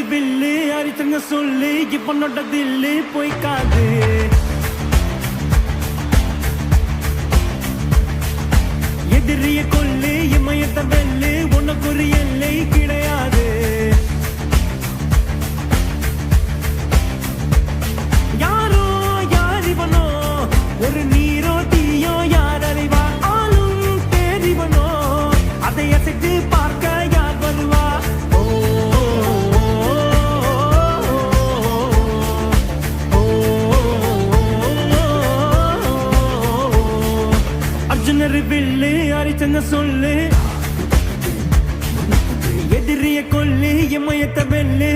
வில்லு அரிச்சங்க சொல்லு இப்பனோட தில்லு போய்க்காது எதிரிய கொல்லு இமயத்த வெல்லு உனக்கு ஒரு எல்லை கிடையாது யாரோ யார் இவனோ ஒரு நீரோ தீயோ யார் அறிவா ஆளும் தேறிவனோ அதை அசைத்து பார்க்க யார் வருவா அர்ஜுனர் வில்லு அரிச்சங்க சொல்லு எதிரிய கொல்லு இமயத்த வெல்லு